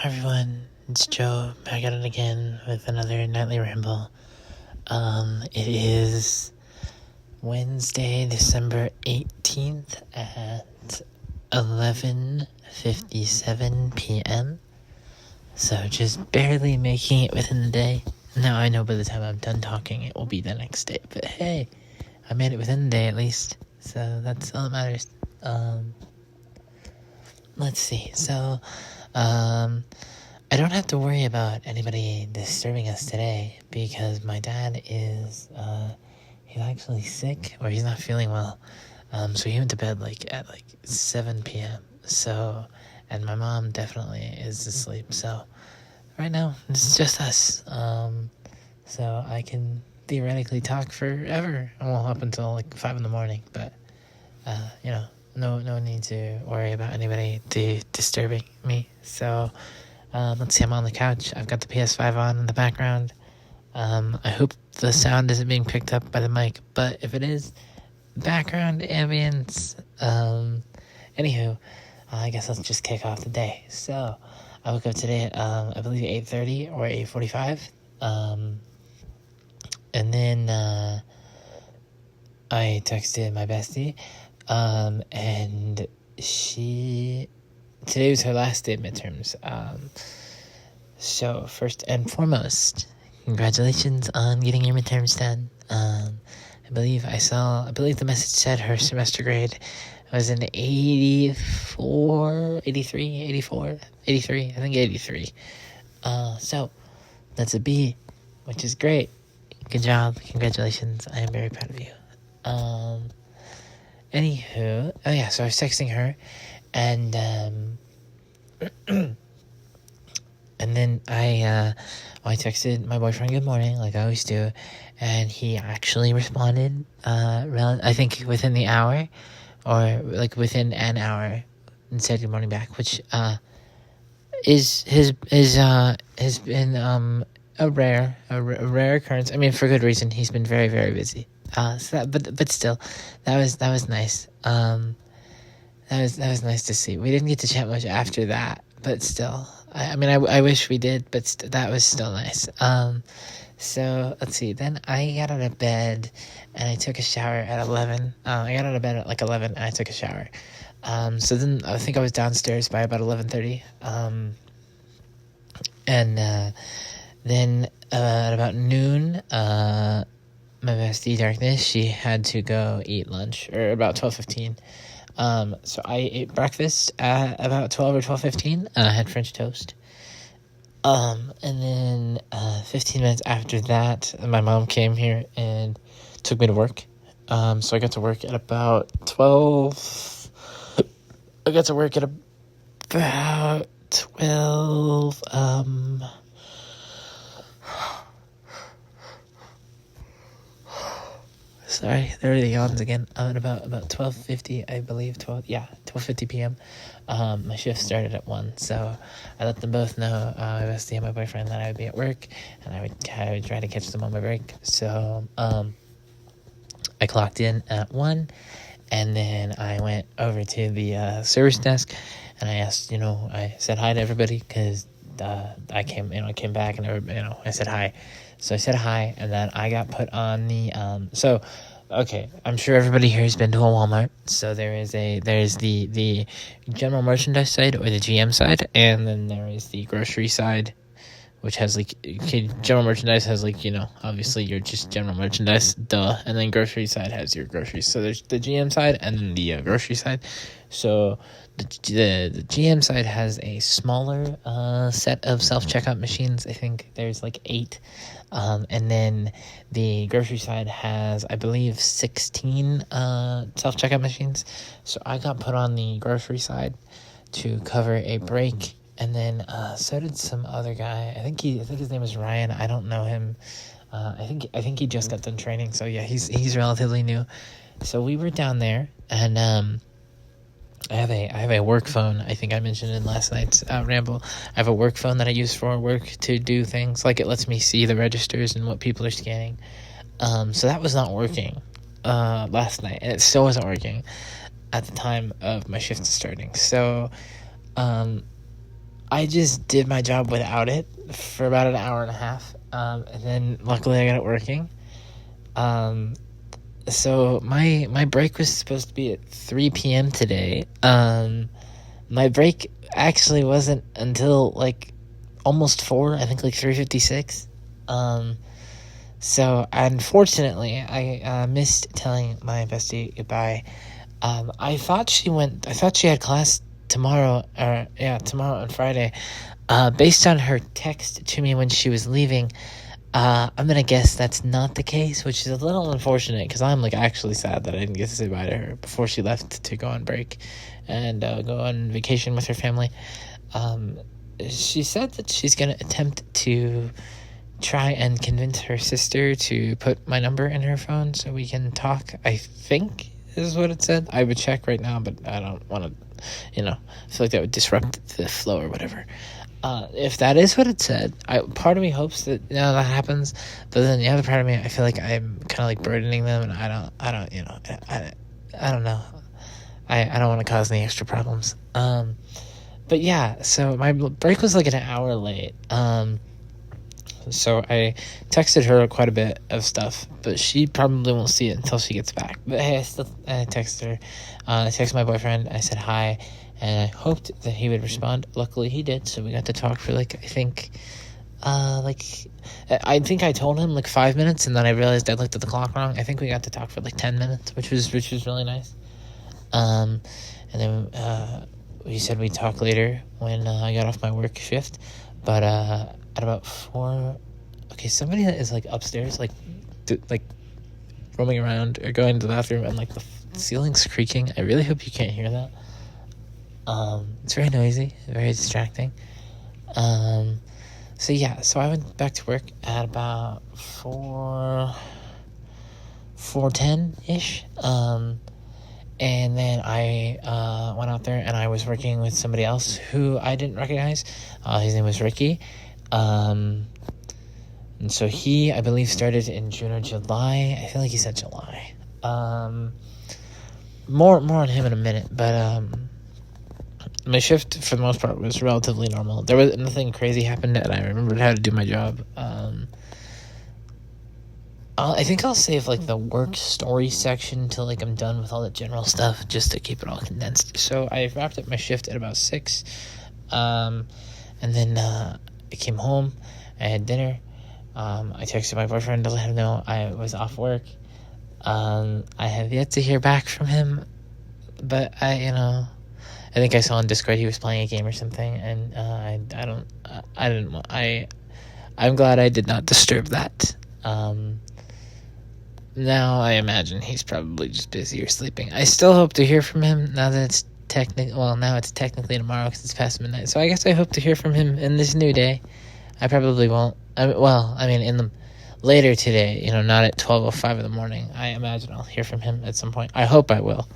Hi everyone, it's Joe back at it again with another nightly ramble. It is Wednesday, December 18th at 11:57 p.m. So just barely making it within the day. Now I know by the time I'm done talking it will be the next day, but hey, I made it within the day at least, so that's all that matters. Let's see, I don't have to worry about anybody disturbing us today because my dad is, he's actually sick, or he's not feeling well. So he went to bed at 7 p.m. And my mom definitely is asleep. So right now it's just us. So I can theoretically talk forever. Well, up until 5 in the morning, but, no need to worry about anybody disturbing me. So, let's see, I'm on the couch. I've got the PS5 on in the background. I hope the sound isn't being picked up by the mic, but if it is, background ambience. Anywho, I guess let's just kick off the day. So, I woke up today at, I believe 8:30 or 8:45. And then, I texted my bestie, and today was her last day of midterms. So first and foremost, congratulations on getting your midterms done. I believe the message said her semester grade was an 84, 83, 84, 83, I think 83. So that's a B, which is great. Good job. Congratulations. I am very proud of you. Anywho, so I was texting her, and and then I texted my boyfriend good morning, like I always do, and he actually responded, I think within the hour, or within an hour, and said good morning back, which has been a rare occurrence. I mean, for good reason. He's been very, very busy. But still, that was nice. That was nice to see. We didn't get to chat much after that, but still, I wish we did, but that was still nice. So let's see. Then I got out of bed and I took a shower at 11. I got out of bed at 11 and I took a shower. So then I think I was downstairs by about 11:30. Then at about noon, my bestie Darkness, she had to go eat lunch, or about 12:15. So I ate breakfast at about 12 or 12:15. I had French toast. And then 15 minutes after that, my mom came here and took me to work. So I got to work at about 12. I got to work at about 12. Sorry, there are the yawns again. At about 12:50, I believe, 12:50 p.m. My shift started at 1, so I let them both know, my bestie and my boyfriend, that I would be at work, and I would try to catch them on my break. So, I clocked in at 1, and then I went over to the service desk, and I asked, I said hi to everybody, because I came back, and I said hi. So I said hi, and then I got put on the, okay, I'm sure everybody here has been to a Walmart. So there's the general merchandise side, or the GM side, and then there is the grocery side, which has general merchandise has obviously your just general merchandise, duh, and then grocery side has your groceries. So there's the GM side and then the grocery side. So the GM side has a smaller set of self-checkout machines. I think there's 8. And then the grocery side has, I believe, 16 self-checkout machines. So I got put on the grocery side to cover a break. And then so did some other guy. I think his name is Ryan. I don't know him. I think he just got done training. So yeah, he's relatively new. So we were down there, and I have a work phone. I think I mentioned in last night's ramble. I have a work phone that I use for work to do things. It lets me see the registers and what people are scanning. So that was not working last night, and it still wasn't working at the time of my shift starting. So I just did my job without it for about an hour and a half, and then luckily I got it working. So my break was supposed to be at 3 p.m. today. My break actually wasn't until like almost 4, I think like 3:56. So unfortunately I missed telling my bestie goodbye. I thought she had class tomorrow on Friday. Based on her text to me when she was leaving, I'm gonna guess that's not the case, which is a little unfortunate because I'm like actually sad that I didn't get to say bye to her before she left to go on break and go on vacation with her family. She said that she's gonna attempt to try and convince her sister to put my number in her phone so we can talk. I think is what it said. I would check right now, but I don't want to, I feel like that would disrupt the flow or whatever. If that is what it said, part of me hopes that that happens, but then the other part of me, I feel like I'm kind of like burdening them, and I don't know. I don't want to cause any extra problems. But yeah, so my break was like an hour late. So I texted her quite a bit of stuff, but she probably won't see it until she gets back. But hey, I texted her. I texted my boyfriend. I said hi, and I hoped that he would respond. Luckily, he did. So we got to talk for I think I told him like 5 minutes, and then I realized I looked at the clock wrong. I think we got to talk for like 10 minutes, which was really nice. And then we said we'd talk later when I got off my work shift, but at about 4, okay, somebody that is like upstairs, like roaming around or going to the bathroom, and like the ceiling's creaking. I really hope you can't hear that. It's very noisy, very distracting. So I went back to work at about 4:10 ish. And then I went out there and I was working with somebody else who I didn't recognize. His name was Ricky. And so he, I believe, started in June or July. I feel like he said July. More on him in a minute, but my shift for the most part was relatively normal. There was nothing crazy happened, and I remembered how to do my job. I think I'll save like the work story section till like I'm done with all the general stuff, just to keep it all condensed. So I wrapped up my shift at about 6, and then I came home. I had dinner. I texted my boyfriend to let him know I was off work. I have yet to hear back from him, but I think I saw on Discord he was playing a game or something, and I'm glad I did not disturb that. Now I imagine he's probably just busy or sleeping. I still hope to hear from him now that it's now it's technically tomorrow because it's past midnight. So I guess I hope to hear from him in this new day. I probably won't. In the later today, not at 12:05 in the morning. I imagine I'll hear from him at some point. I hope I will.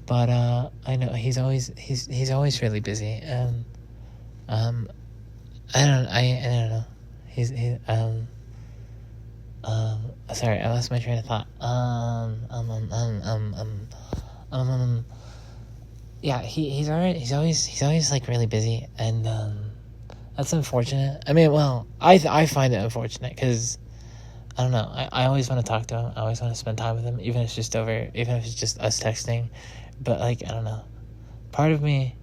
But I know he's always really busy, and I don't know. Sorry, I lost my train of thought. Yeah, he's alright. He's always like really busy, and that's unfortunate. I find it unfortunate because I don't know. I always want to talk to him. I always want to spend time with him, even if it's just us texting. But I don't know. Part of me,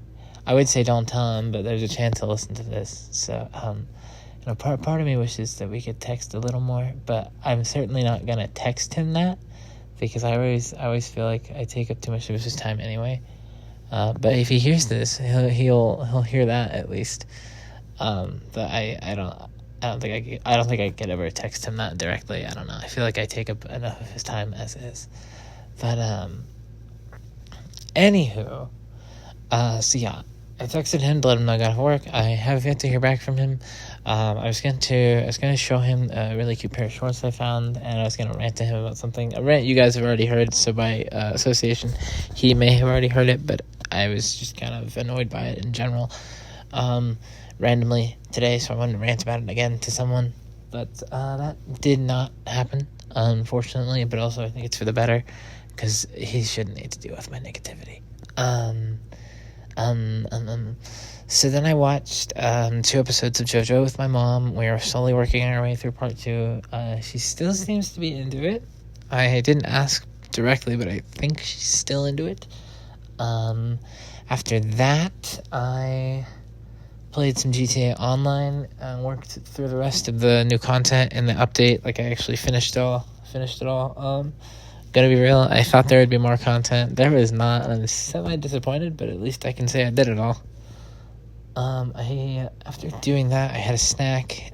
I would say don't tell him, but there's a chance he'll listen to this. So part of me wishes that we could text a little more, but I'm certainly not gonna text him that because I always feel like I take up too much of his time anyway. But if he hears this, he'll hear that at least. But I don't think I could ever text him that directly. I don't know. I feel like I take up enough of his time as is. But anywho, I texted him to let him know I got off work. I have yet to hear back from him. I was gonna show him a really cute pair of shorts I found, and I was gonna rant to him about something. A rant you guys have already heard, so by association, he may have already heard it, but I was just kind of annoyed by it in general. Randomly today, so I wanted to rant about it again to someone, but that did not happen, unfortunately. But also, I think it's for the better, because he shouldn't need to deal with my negativity. So then I watched 2 episodes of JoJo with my mom. We are slowly working our way through part 2. She still seems to be into it. I didn't ask directly, but I think she's still into it. After that, I played some GTA Online and worked through the rest of the new content and the update. Like, I actually finished it all. Gonna be real, I thought there would be more content. There was not, and I'm semi-disappointed, but at least I can say I did it all. After doing that, I had a snack,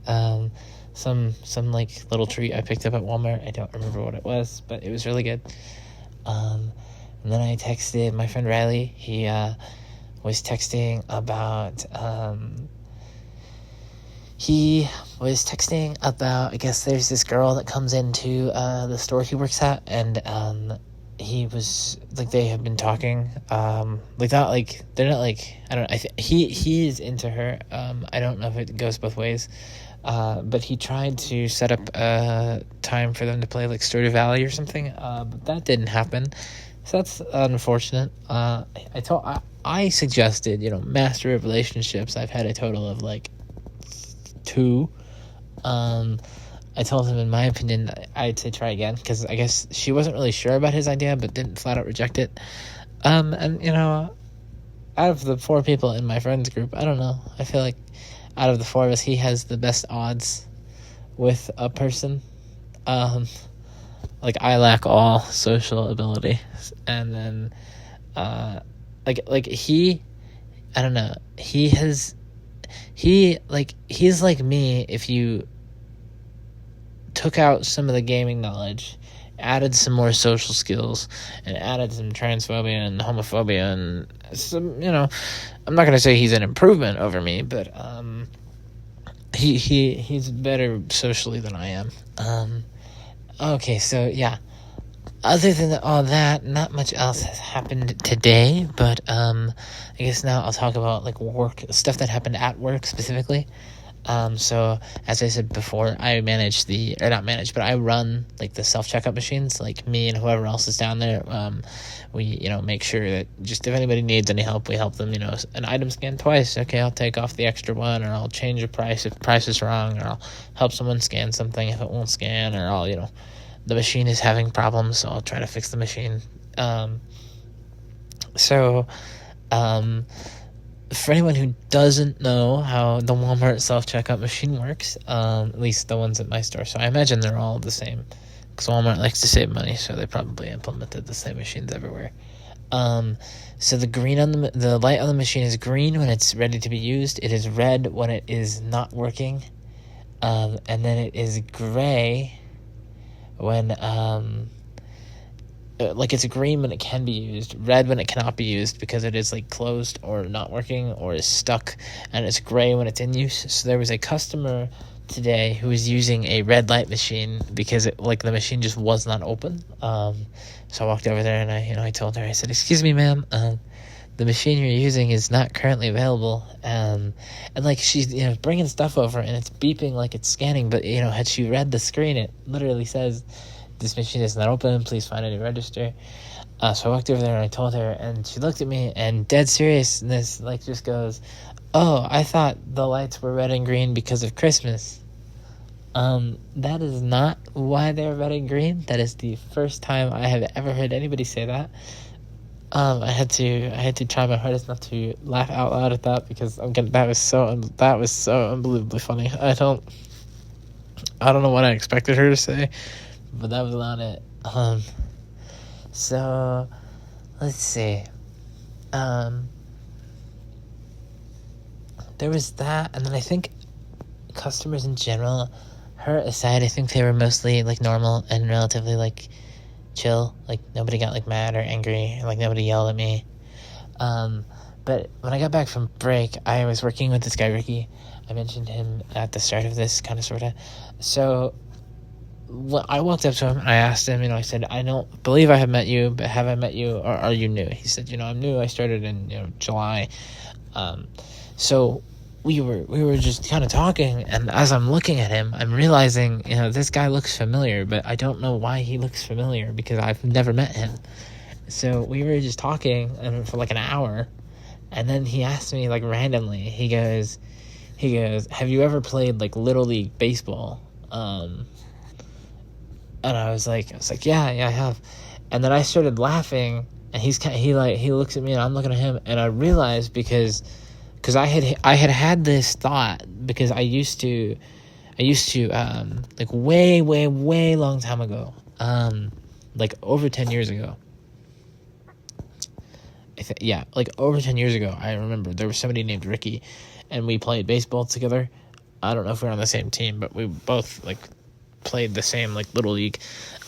some like little treat I picked up at Walmart. I don't remember what it was, but it was really good. And then I texted my friend Riley. He was texting about I guess there's this girl that comes into the store he works at, and he was like, they have been talking, they're not like, I don't know, he is into her. I don't know if it goes both ways, but he tried to set up a time for them to play like Stardew Valley or something, but that didn't happen, so that's unfortunate. I suggested, Master of Relationships. I've had a total of like 2. I told him, in my opinion, I'd say try again, because I guess she wasn't really sure about his idea, but didn't flat out reject it. And, out of the 4 people in my friends group, I don't know, I feel like out of the 4 of us, he has the best odds with a person. Like, I lack all social ability, and then, he, I don't know, he's like me if you took out some of the gaming knowledge, added some more social skills, and added some transphobia and homophobia and some, I'm not going to say he's an improvement over me, but he's better socially than I am. Okay, so yeah, other than all that, not much else has happened today, but I guess now I'll talk about like work stuff that happened at work specifically. So as I said before, I run like the self-checkout machines. Like, me and whoever else is down there, we make sure that just if anybody needs any help, we help them. An item scanned twice, okay, I'll take off the extra one, or I'll change the price if the price is wrong, or I'll help someone scan something if it won't scan, or I'll the machine is having problems, so I'll try to fix the machine. For anyone who doesn't know how the Walmart self-checkout machine works, at least the ones at my store, so I imagine they're all the same, because Walmart likes to save money, so they probably implemented the same machines everywhere. So the light on the machine is green when it's ready to be used. It is red when it is not working, and then it is gray when it's green when it can be used, red when it cannot be used because it is like closed or not working or is stuck, and it's gray when it's in use. So there was a customer today who was using a red light machine because the machine just was not open. So I walked over there and I told her, I said, "Excuse me, ma'am, the machine you're using is not currently available." And like, she's bringing stuff over and it's beeping like it's scanning, but had she read the screen, it literally says, "This machine is not open, please find a new register." So I walked over there and I told her, and she looked at me and dead seriousness just goes, "Oh, I thought the lights were red and green because of Christmas." That is not why they're red and green. That is the first time I have ever heard anybody say that. I had to try my hardest not to laugh out loud at that, because that was so unbelievably funny. I don't know what I expected her to say, but that was not it. So let's see. There was that, and then I think customers in general, her aside, I think they were mostly normal and relatively chill. Nobody got mad or angry, and nobody yelled at me. But when I got back from break, I was working with this guy Ricky. I mentioned him at the start of this, kind of sorta. So I walked up to him and I asked him, I said, "I don't believe I have met you, but have I met you, or are you new?" He said, "I'm new. I started in July." So we were just kind of talking, and as I'm looking at him, I'm realizing, this guy looks familiar, but I don't know why he looks familiar, because I've never met him. So we were just talking and for an hour, And then he asked me, like, randomly, he goes, have you ever played, like, Little League baseball? And I was like, yeah, I have. And then I started laughing, and he looks at me, and I'm looking at him, and I realized because I had this thought, because I used to like way long time ago, like over 10 years ago. Like over 10 years ago, I remember there was somebody named Ricky, and we played baseball together. I don't know if we were on the same team, but we both, like, played the same, like, Little League.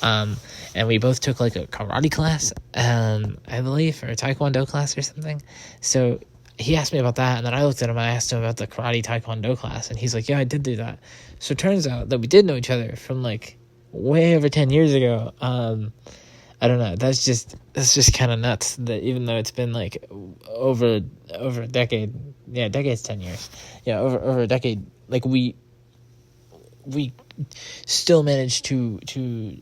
And we both took, like, a karate class, I believe, or a taekwondo class or something. So he asked me about that, and then I looked at him, and I asked him about the karate taekwondo class, and he's like, yeah, I did do that. So it turns out that we did know each other from, like, way over 10 years ago. I don't know. That's just kind of nuts that even though it's been, like, over a decade, decade's 10 years. Yeah, over a decade, like, we still managed to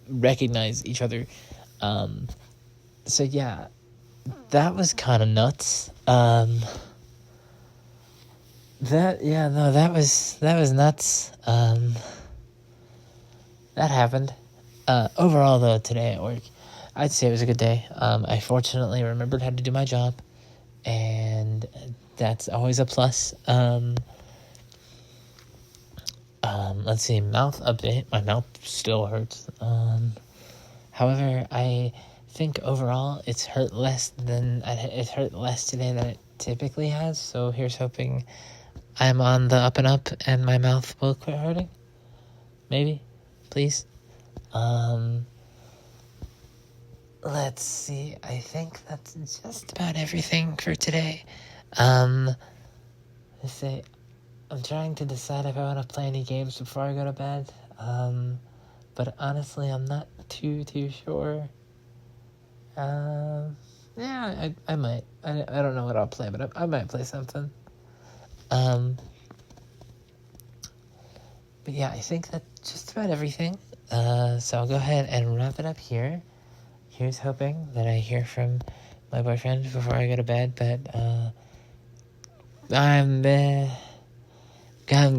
recognize each other. So yeah, that was kind of nuts. That was nuts. That happened. Overall, though, today at work, I'd say it was a good day. I fortunately remembered how to do my job, and that's always a plus. Let's see, mouth update. My mouth still hurts. However, I think overall it hurt less today than it typically has. So here's hoping I'm on the up and up, and my mouth will quit hurting. Maybe, please. Let's see. I think that's just about everything for today. Let's see. I'm trying to decide if I want to play any games before I go to bed. But honestly, I'm not too sure. Yeah, I might. I don't know what I'll play, but I might play something. But yeah, I think that's just about everything. So I'll go ahead and wrap it up here. Here's hoping that I hear from my boyfriend before I go to bed, but I'm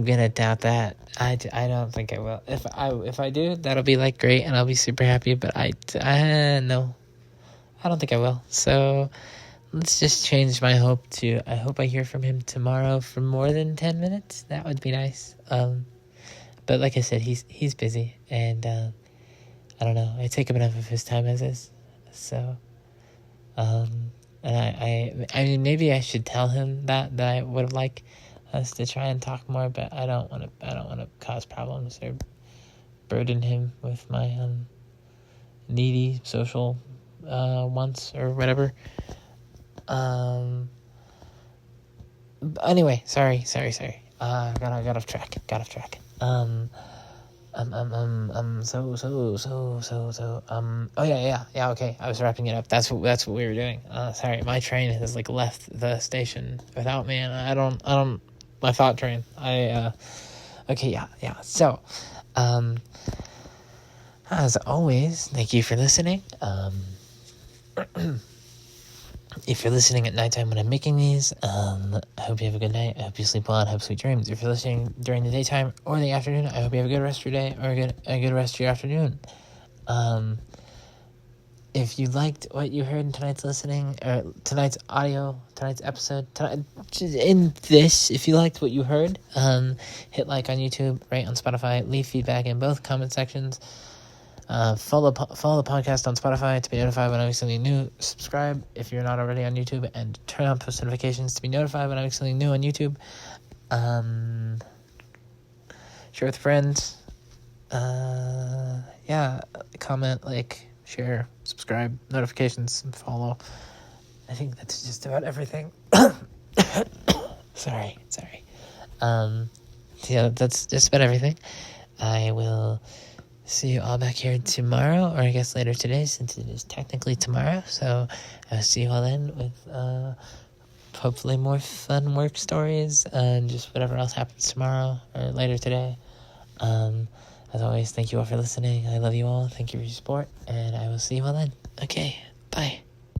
gonna doubt that. I don't think I will. If I do, that'll be, like, great, and I'll be super happy, but no, I don't think I will. So let's just change my hope to, I hope I hear from him tomorrow for more than 10 minutes. That would be nice. But like I said, he's busy, and I don't know, I take up enough of his time as is. So and I mean, maybe I should tell him that I would like us to try and talk more, but I don't want to cause problems or burden him with my needy social wants or whatever. Anyway, sorry. Got off track. Okay, I was wrapping it up. That's what we were doing. Sorry, my train has, like, left the station without me, and I don't my thought train. Okay, yeah. So, as always, thank you for listening. If you're listening at nighttime when I'm making these, I hope you have a good night. I hope you sleep well and have sweet dreams. If you're listening during the daytime or the afternoon, I hope you have a good rest of your day or a good rest of your afternoon. If you liked what you heard in tonight's tonight's episode, if you liked what you heard, hit like on YouTube, rate on Spotify, leave feedback in both comment sections. Follow the podcast on Spotify to be notified when I make something new. Subscribe if you're not already on YouTube, and turn on post notifications to be notified when I make something new on YouTube. Share with friends. Comment, like, share, subscribe, notifications, and follow. I think that's just about everything. Sorry. That's just about everything. I will see you all back here tomorrow, or I guess later today, since it is technically tomorrow. So I'll see you all then with hopefully more fun work stories and just whatever else happens tomorrow or later today. As always, thank you all for listening. I love you all. Thank you for your support, and I will see you all then. Okay, bye.